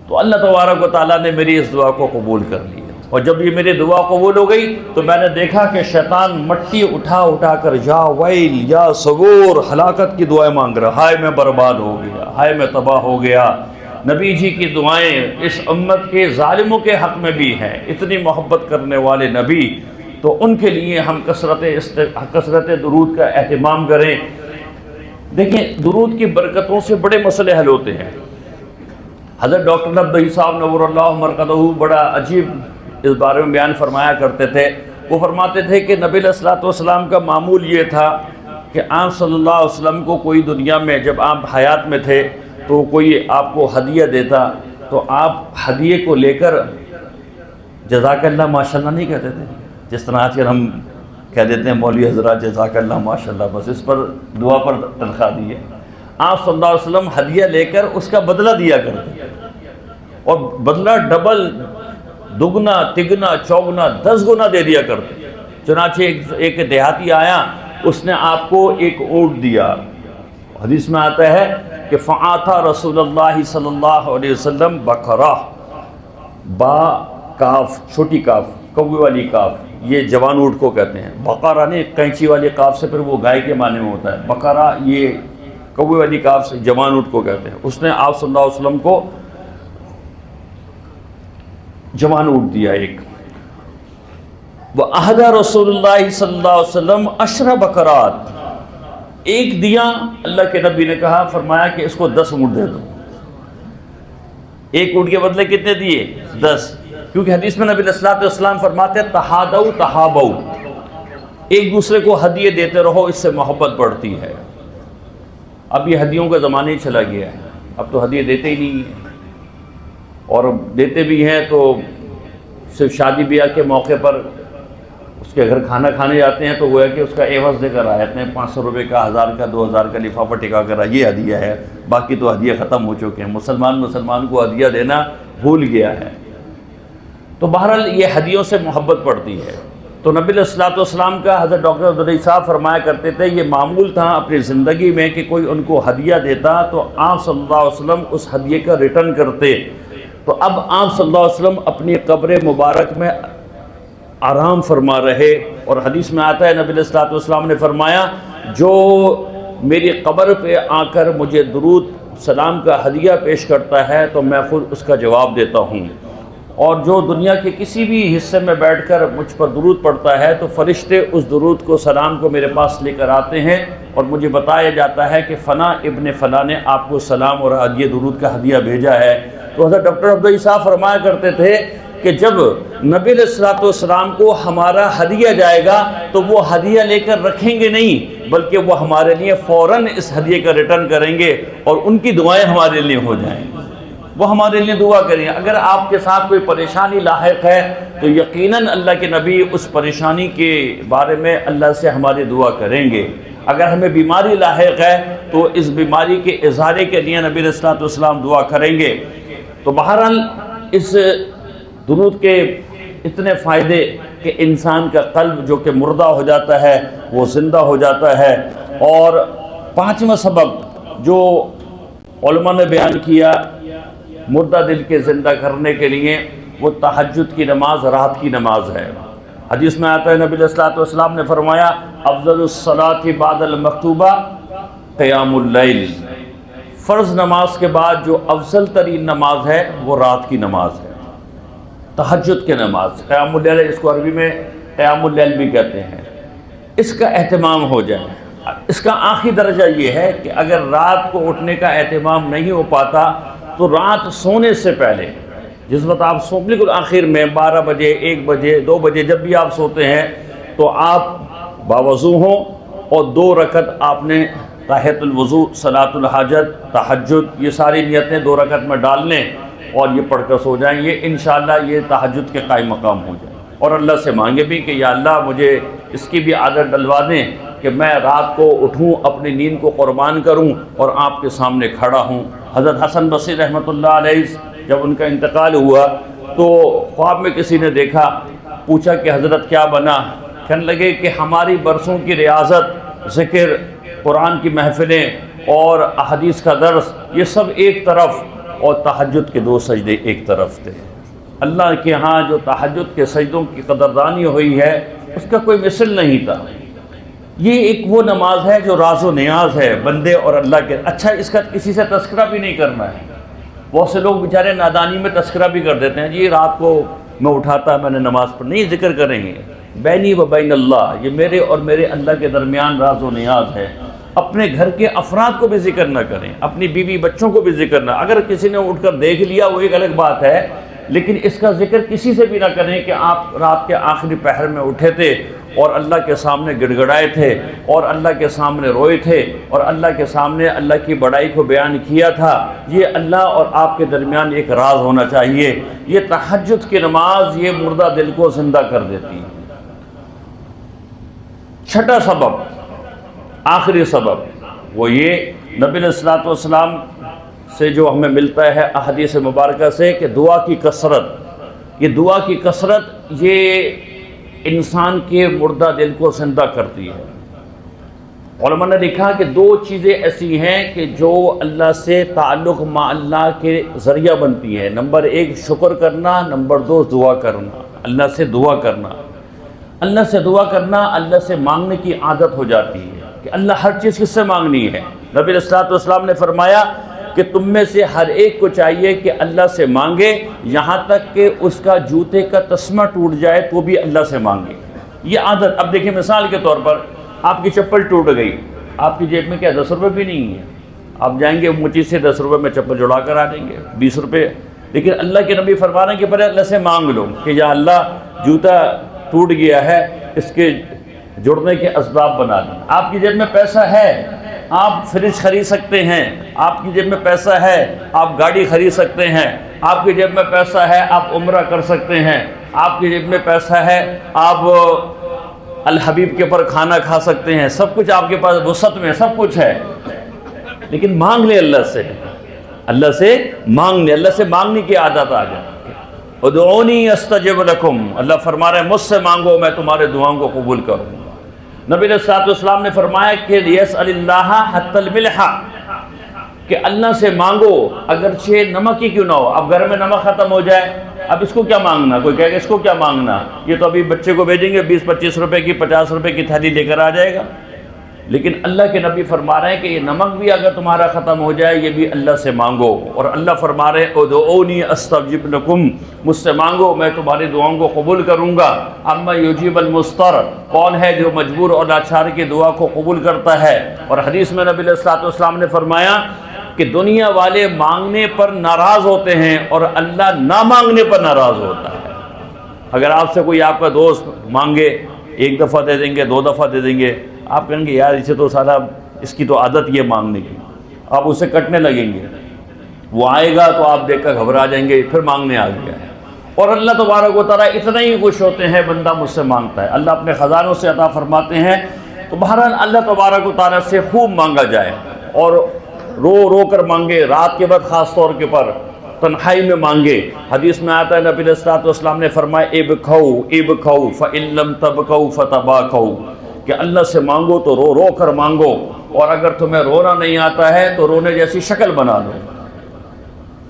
تو اللہ تبارک و تعالیٰ نے میری اس دعا کو قبول کر لیا، اور جب یہ میری دعا قبول ہو گئی تو میں نے دیکھا کہ شیطان مٹی اٹھا کر یا ویل یا سبور ہلاکت کی دعائیں مانگ رہا، ہائے میں برباد ہو گیا، ہائے میں تباہ ہو گیا۔ نبی جی کی دعائیں اس امت کے ظالموں کے حق میں بھی ہیں، اتنی محبت کرنے والے نبی، تو ان کے لیے ہم کثرت درود کا اہتمام کریں۔ دیکھیں درود کی برکتوں سے بڑے مسئلے حل ہوتے ہیں۔ حضرت ڈاکٹر نبوی صاحب نور اللہ مرقدہ بڑا عجیب اس بارے میں بیان فرمایا کرتے تھے۔ وہ فرماتے تھے کہ نبی علیہ الصلوۃ والسلام کا معمول یہ تھا کہ آپ صلی اللہ علیہ وسلم کو کوئی دنیا میں جب آپ حیات میں تھے تو کوئی آپ کو ہدیہ دیتا تو آپ ہدیے کو لے کر جزاک اللہ ماشاء اللہ نہیں کہتے تھے، جس طرح آج کل ہم کہہ دیتے ہیں مولوی حضرات جزاک اللہ ماشاء اللہ، بس اس پر دعا پر تنخواہ دیے۔ آپ صلی اللہ علیہ وسلم ہدیہ لے کر اس کا بدلہ دیا کرتے، اور بدلہ ڈبل، دگنا تگنا چوگنا 10 گنا دے دیا کرتے۔ چنانچہ ایک دیہاتی آیا، اس نے آپ کو ایک اونٹ دیا۔ حدیث میں آتا ہے کہ فَآتَى رسول اللہ صلی اللہ علیہ وسلم بقرہ، با کاف چھوٹی کاف کوے والی کاف، یہ جوان اونٹ کو کہتے ہیں۔ بقرہ نہیں قینچی والی کاف سے پھر وہ گائے کے معنی میں ہوتا ہے، بقرہ یہ کوے والی کاف سے جوان اونٹ کو کہتے ہیں۔ اس نے آپ صلی اللہ علیہ وسلم کو جوان اونٹ دیا ایک۔ وَأَهْدَى رسول اللہ صلی اللہ علیہ وسلم 10 بقرات، ایک دیا۔ اللہ کے نبی نے کہا، فرمایا کہ اس کو 10 اونٹ دے دو۔ ایک اونٹ کے بدلے کتنے دیے؟ 10، کیونکہ حدیث میں نبی علیہ السلام فرماتے ہیں تحادوا تحابوا، ایک دوسرے کو ہدیے دیتے رہو، اس سے محبت بڑھتی ہے۔ اب یہ ہدیوں کا زمانہ ہی چلا گیا ہے، اب تو ہدیے دیتے ہی نہیں ہیں، اور دیتے بھی ہیں تو صرف شادی بیاہ کے موقع پر اس کے گھر کھانا کھانے جاتے ہیں تو وہ ہے کہ اس کا عوض دے کر آئے ہیں، 500 روپے کا، 1000 کا، 2000 کا لفافہ ٹکا کر یہ ہدیہ ہے، باقی تو ہدیہ ختم ہو چکے ہیں۔ مسلمان کو ہدیہ دینا بھول گیا ہے۔ تو بہرحال یہ ہدیوں سے محبت پڑتی ہے۔ تو نبی علیہ الصلوۃ والسلام کا حضرت ڈاکٹر عبدالرحیم صاحب فرمایا کرتے تھے یہ معمول تھا اپنی زندگی میں کہ کوئی ان کو ہدیہ دیتا تو آپ صلی اللہ علیہ وسلم اس ہدیے کا ریٹرن کرتے۔ تو اب آپ صلی اللہ علیہ وسلم اپنی قبر مبارک میں آرام فرما رہے، اور حدیث میں آتا ہے نبی علیہ الصلوۃ والسلام نے فرمایا جو میری قبر پہ آ کر مجھے درود سلام کا ہدیہ پیش کرتا ہے تو میں خود اس کا جواب دیتا ہوں، اور جو دنیا کے کسی بھی حصے میں بیٹھ کر مجھ پر درود پڑھتا ہے تو فرشتے اس درود کو سلام کو میرے پاس لے کر آتے ہیں، اور مجھے بتایا جاتا ہے کہ فلاں ابن فلاں نے آپ کو سلام اور ہدیہ درود کا ہدیہ بھیجا ہے۔ تو حضرت ڈاکٹر عبدالرحیم صاحب فرمایا کرتے تھے کہ جب نبی علیہ الصلوۃ والسلام کو ہمارا ہدیہ جائے گا تو وہ ہدیہ لے کر رکھیں گے نہیں، بلکہ وہ ہمارے لیے فوراً اس ہدیے کا ریٹرن کریں گے، اور ان کی دعائیں ہمارے لیے ہو جائیں گی، وہ ہمارے لیے دعا کریں۔ اگر آپ کے ساتھ کوئی پریشانی لاحق ہے تو یقیناً اللہ کے نبی اس پریشانی کے بارے میں اللہ سے ہماری دعا کریں گے۔ اگر ہمیں بیماری لاحق ہے تو اس بیماری کے ازالے کے لیے نبی علیہ الصلوۃ والسلام دعا کریں گے۔ تو بہرحال اس درود کے اتنے فائدے کہ انسان کا قلب جو کہ مردہ ہو جاتا ہے وہ زندہ ہو جاتا ہے۔ اور 5واں سبب جو علماء نے بیان کیا مردہ دل کے زندہ کرنے کے لیے، وہ تہجد کی نماز، رات کی نماز ہے۔ حدیث میں آتا ہے نبی علیہ الصلوۃ والسلام نے فرمایا افضل الصلاۃ بعد المکتوبہ قیام اللیل، فرض نماز کے بعد جو افضل ترین نماز ہے وہ رات کی نماز ہے، تہجد کی نماز، قیام اللیل، اس کو عربی میں قیام اللیل بھی کہتے ہیں۔ اس کا اہتمام ہو جائے۔ اس کا آخری درجہ یہ ہے کہ اگر رات کو اٹھنے کا اہتمام نہیں ہو پاتا تو رات سونے سے پہلے، جس وقت آپ بالکل آخر میں 12 بجے، 1 بجے، 2 بجے جب بھی آپ سوتے ہیں تو آپ باوضو ہوں اور 2 رکعت آپ نے تحیۃ الوضو، صلاۃ الحاجت، تہجد، یہ ساری نیتیں 2 رکعت میں ڈال لیں اور یہ پڑھ کر سو جائیں۔ یہ انشاءاللہ یہ تہجد کے قائم مقام ہو جائیں، اور اللہ سے مانگے بھی کہ یا اللہ مجھے اس کی بھی عادت ڈلوا دیں کہ میں رات کو اٹھوں، اپنی نیند کو قربان کروں اور آپ کے سامنے کھڑا ہوں۔ حضرت حسن بصری رحمۃ اللہ علیہ جب ان کا انتقال ہوا تو خواب میں کسی نے دیکھا، پوچھا کہ حضرت کیا بنا؟ کہنے لگے کہ ہماری برسوں کی ریاضت، ذکر، قرآن کی محفلیں اور احادیث کا درس، یہ سب ایک طرف، اور تہجد کے 2 سجدے ایک طرف تھے۔ اللہ کے ہاں جو تہجد کے سجدوں کی قدردانی ہوئی ہے اس کا کوئی مثل نہیں تھا۔ یہ ایک وہ نماز ہے جو راز و نیاز ہے بندے اور اللہ کے۔ اچھا، اس کا کسی سے تذکرہ بھی نہیں کرنا ہے۔ بہت سے لوگ بیچارے نادانی میں تذکرہ بھی کر دیتے ہیں، جی رات کو میں اٹھاتا میں نے نماز پڑھ، نہیں، ذکر کریں گے بینی و بین اللہ، یہ میرے اور میرے اللہ کے درمیان راز و نیاز ہے۔ اپنے گھر کے افراد کو بھی ذکر نہ کریں، اپنی بیوی بچوں کو بھی ذکر نہ، اگر کسی نے اٹھ کر دیکھ لیا وہ ایک الگ بات ہے، لیکن اس کا ذکر کسی سے بھی نہ کریں کہ آپ رات کے آخری پہر میں اٹھے تھے اور اللہ کے سامنے گڑ گڑائے تھے اور اللہ کے سامنے روئے تھے اور اللہ کے سامنے اللہ کی بڑائی کو بیان کیا تھا۔ یہ اللہ اور آپ کے درمیان ایک راز ہونا چاہیے۔ یہ تہجد کی نماز یہ مردہ دل کو زندہ کر دیتی ہے۔ چھٹا سبب، آخری سبب، وہ یہ نبی علیہ الصلوۃ والسلام سے جو ہمیں ملتا ہے احادیث مبارکہ سے کہ دعا کی کثرت، یہ دعا کی کثرت یہ انسان کے مردہ دل کو زندہ کرتی ہے۔ علماء نے لکھا کہ 2 چیزیں ایسی ہیں کہ جو اللہ سے تعلق مع اللہ کے ذریعہ بنتی ہیں۔ نمبر 1 شکر کرنا، نمبر 2 دعا کرنا، اللہ سے دعا کرنا۔ اللہ سے دعا کرنا، اللہ سے مانگنے کی عادت ہو جاتی ہے کہ اللہ ہر چیز کس سے مانگنی ہے۔ نبی علیہ الصلوۃ والسلام نے فرمایا کہ تم میں سے ہر ایک کو چاہیے کہ اللہ سے مانگے، یہاں تک کہ اس کا جوتے کا تسمہ ٹوٹ جائے تو بھی اللہ سے مانگے۔ یہ عادت، اب دیکھیں مثال کے طور پر آپ کی چپل ٹوٹ گئی، آپ کی جیب میں کیا 10 روپے بھی نہیں ہے، آپ جائیں گے مچی سے 10 روپے میں چپل جڑا کر آ دیں گے، 20 روپے، لیکن اللہ کے نبی فرما رہے ہیں کہ پہلے اللہ سے مانگ لو کہ یا اللہ جوتا ٹوٹ گیا ہے، اس کے جڑنے کے اسباب بنا دیں۔ آپ کی جیب میں پیسہ ہے، آپ فریج خرید سکتے ہیں، آپ کی جیب میں پیسہ ہے، آپ گاڑی خرید سکتے ہیں، آپ کی جیب میں پیسہ ہے، آپ عمرہ کر سکتے ہیں، آپ کی جیب میں پیسہ ہے، آپ الحبیب کے پر کھانا کھا سکتے ہیں، سب کچھ آپ کے پاس وسعت میں سب کچھ ہے، لیکن مانگ لیں اللہ سے، اللہ سے مانگ لیں، اللہ سے مانگنے کی عادت آ جائے۔ ادعونی استجب لکم، اللہ فرما رہے ہیں مجھ سے مانگو میں تمہارے دعاؤں کو قبول کروں۔ نبی علیہ الصلوۃ والسلام نے فرمایا کہ لیسأل اللہ حتی الملح، کہ اللہ سے مانگو اگرچہ نمک ہی کیوں نہ ہو۔ اب گھر میں نمک ختم ہو جائے، اب اس کو کیا مانگنا؟ کوئی کہے گا اس کو کیا مانگنا، یہ تو ابھی بچے کو بھیجیں گے 20-25 روپے کی 50 روپے کی تھیلی لے کر آ جائے گا، لیکن اللہ کے نبی فرما رہے ہیں کہ یہ نمک بھی اگر تمہارا ختم ہو جائے یہ بھی اللہ سے مانگو، اور اللہ فرما رہے ہیں ادعونی استجب لکم، مجھ سے مانگو میں تمہاری دعاؤں کو قبول کروں گا۔ اما یجیب المضطر، کون ہے جو مجبور اور لاچار کی دعا کو قبول کرتا ہے؟ اور حدیث میں نبی علیہ الصلوۃ والسلام نے فرمایا کہ دنیا والے مانگنے پر ناراض ہوتے ہیں اور اللہ نہ مانگنے پر ناراض ہوتا ہے۔ اگر آپ سے کوئی آپ کا دوست مانگے، 1 دفعہ دے دیں گے، 2 دفعہ دے دیں گے، آپ کہیں گے یار اسے تو سارا اس کی تو عادت یہ مانگنے کی، آپ اسے کٹنے لگیں گے، وہ آئے گا تو آپ دیکھ کر گھبرا جائیں گے، پھر مانگنے آ گیا ہے۔ اور اللہ تبارک و تعالیٰ اتنا ہی خوش ہوتے ہیں بندہ مجھ سے مانگتا ہے، اللہ اپنے خزانوں سے عطا فرماتے ہیں۔ تو بہرحال اللہ تبارک و تعالیٰ سے خوب مانگا جائے، اور رو رو کر مانگے، رات کے وقت خاص طور کے پر تنہائی میں مانگے۔ حدیث میں آتا ہے نبی علیہ الصلوۃ والسلام نے فرمایا ابکوا فإن لم تبکوا فتباکوا، کہ اللہ سے مانگو تو رو رو کر مانگو، اور اگر تمہیں رونا نہیں آتا ہے تو رونے جیسی شکل بنا دو۔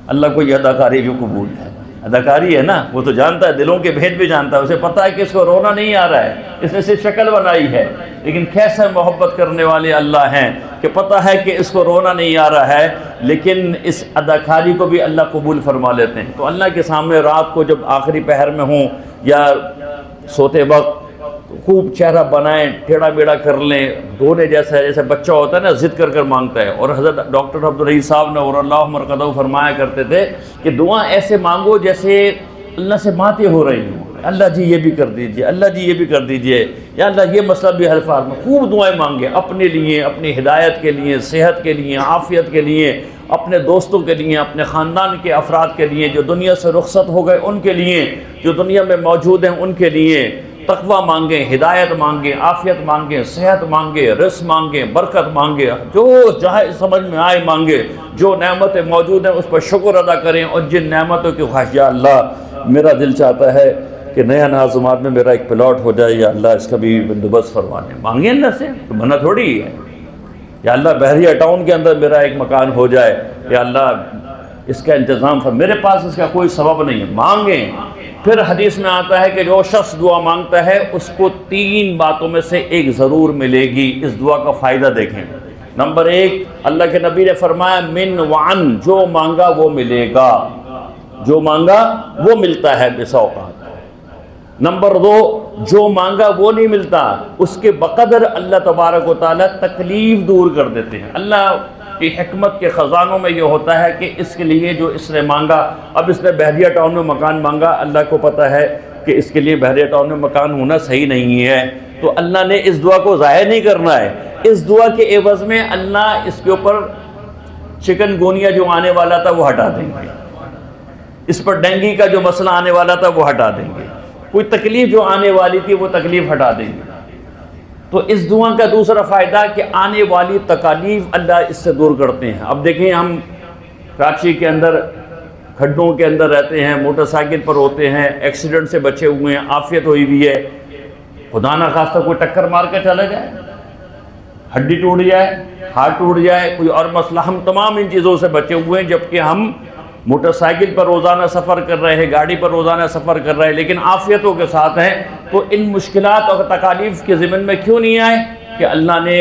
اللہ کو یہ اداکاری جو قبول ہے، اداکاری ہے نا، وہ تو جانتا ہے، دلوں کے بھید بھی جانتا ہے، اسے پتہ ہے کہ اس کو رونا نہیں آ رہا ہے، اس نے صرف شکل بنائی ہے، لیکن کیسے محبت کرنے والے اللہ ہیں کہ پتہ ہے کہ اس کو رونا نہیں آ رہا ہے، لیکن اس اداکاری کو بھی اللہ قبول فرما لیتے ہیں۔ تو اللہ کے سامنے رات کو جب آخری پہر میں ہوں یا سوتے وقت خوب چہرہ بنائیں، ٹیڑھا بیڑا کر لیں، رونے جیسے بچہ ہوتا ہے نا ضد کر کر مانگتا ہے۔ اور حضرت ڈاکٹر عبدالرحیم صاحب نے اور اللہ مرقدہ فرمایا کرتے تھے کہ دعا ایسے مانگو جیسے اللہ سے باتیں ہو رہی ہوں، اللہ جی یہ بھی کر دیجئے، اللہ جی یہ بھی کر دیجئے، یا اللہ یہ مسئلہ بھی حل فرما۔ خوب دعائیں مانگے اپنے لیے، اپنی ہدایت کے لیے، صحت کے لیے، عافیت کے لیے، اپنے دوستوں کے لیے، اپنے خاندان کے افراد کے لیے، جو دنیا سے رخصت ہو گئے ان کے لیے، جو دنیا میں موجود ہیں ان کے لیے، تقوی مانگیں، ہدایت مانگیں، عافیت مانگیں، صحت مانگیں، رزق مانگیں، برکت مانگیں، جو چاہے سمجھ میں آئے مانگیں، جو نعمتیں موجود ہیں اس پر شکر ادا کریں، اور جن نعمتوں کی خواہش، یا اللہ میرا دل چاہتا ہے کہ نیا نازمات میں میرا ایک پلاٹ ہو جائے، یا اللہ اس کا بھی بندوبست فرما دیں، مانگیں اللہ سے، بنا تھوڑی ہے۔ یا اللہ بحریہ ٹاؤن کے اندر میرا ایک مکان ہو جائے، یا اللہ اس کا انتظام میرے پاس اس کا کوئی سبب نہیں ہے، مانگیں۔ پھر حدیث میں آتا ہے کہ جو شخص دعا مانگتا ہے اس کو 3 باتوں میں سے ایک ضرور ملے گی۔ اس دعا کا فائدہ دیکھیں۔ نمبر 1، اللہ کے نبی نے فرمایا من وعن، جو مانگا وہ ملے گا، جو مانگا وہ ملتا ہے بسا اوقات۔ نمبر 2، جو مانگا وہ نہیں ملتا، اس کے بقدر اللہ تبارک و تعالیٰ تکلیف دور کر دیتے ہیں۔ اللہ کی حکمت کے خزانوں میں یہ ہوتا ہے کہ اس کے لیے جو اس نے مانگا، اب اس نے بحریہ ٹاؤن میں مکان مانگا، اللہ کو پتہ ہے کہ اس کے لیے بحریہ ٹاؤن میں مکان ہونا صحیح نہیں ہے، تو اللہ نے اس دعا کو ضائع نہیں کرنا ہے۔ اس دعا کے عوض میں اللہ اس کے اوپر چکن گونیا جو آنے والا تھا وہ ہٹا دیں گے، اس پر ڈینگی کا جو مسئلہ آنے والا تھا وہ ہٹا دیں گے، کوئی تکلیف جو آنے والی تھی وہ تکلیف ہٹا دیں گے۔ تو اس دعا کا دوسرا فائدہ کہ آنے والی تکالیف اللہ اس سے دور کرتے ہیں۔ اب دیکھیں ہم کراچی کے اندر کھڈوں کے اندر رہتے ہیں، موٹر سائیکل پر ہوتے ہیں، ایکسیڈنٹ سے بچے ہوئے ہیں، عافیت ہوئی ہوئی ہے، خدا نہ خواستہ کوئی ٹکر مار کے چلا جائے، ہڈی ٹوٹ جائے، ہاتھ ٹوٹ جائے، کوئی اور مسئلہ، ہم تمام ان چیزوں سے بچے ہوئے ہیں، جبکہ ہم موٹر سائیکل پر روزانہ سفر کر رہے ہیں، گاڑی پر روزانہ سفر کر رہے ہیں، لیکن عافیتوں کے ساتھ ہیں۔ تو ان مشکلات اور تکالیف کے ضمن میں کیوں نہیں آئے کہ اللہ نے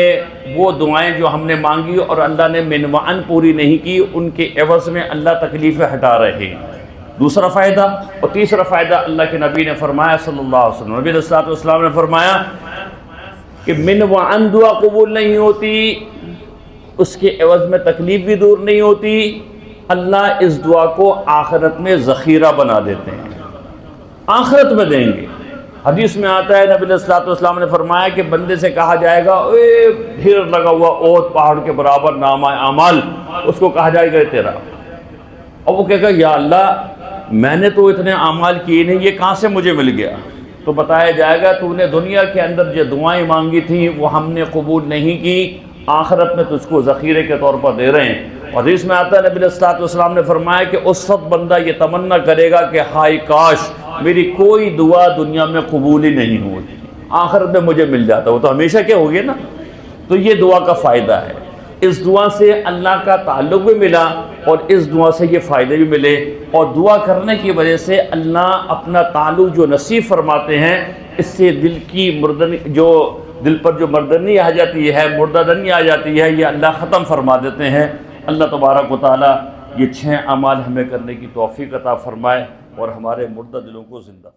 وہ دعائیں جو ہم نے مانگی اور اللہ نے من وعن پوری نہیں کی، ان کے عوض میں اللہ تکلیفیں ہٹا رہے ہیں۔ دوسرا فائدہ اور تیسرا فائدہ اللہ کے نبی نے فرمایا صلی اللہ علیہ وسلم، نبی علیہ السلام نے فرمایا کہ من وعن دعا قبول نہیں ہوتی، اس کے عوض میں تکلیف بھی دور نہیں ہوتی، اللہ اس دعا کو آخرت میں ذخیرہ بنا دیتے ہیں، آخرت میں دیں گے۔ حدیث میں آتا ہے نبی علیہ السلام نے فرمایا کہ بندے سے کہا جائے گا اے ڈھیر لگا ہوا احد پہاڑ کے برابر نامہ اعمال، اس کو کہا جائے گا تیرا، اور وہ کہے گا یا اللہ میں نے تو اتنے اعمال کیے نہیں، یہ کہاں سے مجھے مل گیا؟ تو بتایا جائے گا تو نے دنیا کے اندر جو دعائیں مانگی تھیں وہ ہم نے قبول نہیں کی، آخرت میں تجھ کو ذخیرے کے طور پر دے رہے ہیں۔ حدیث میں آتا ہے نبی علیہ السلام نے فرمایا کہ اس وقت بندہ یہ تمنا کرے گا کہ ہائے کاش میری کوئی دعا دنیا میں قبول ہی نہیں ہوتی، آخرت میں مجھے مل جاتا، وہ تو ہمیشہ کے ہو گئے نا۔ تو یہ دعا کا فائدہ ہے، اس دعا سے اللہ کا تعلق بھی ملا اور اس دعا سے یہ فائدے بھی ملے، اور دعا کرنے کی وجہ سے اللہ اپنا تعلق جو نصیب فرماتے ہیں، اس سے دل کی مردنی، جو دل پر جو مردنی آ جاتی ہے، مرددنی آ جاتی ہے، یہ اللہ ختم فرما دیتے ہیں۔ اللہ تبارک و تعالیٰ یہ 6 اعمال ہمیں کرنے کی توفیق عطا فرمائے اور ہمارے مردہ دلوں کو زندہ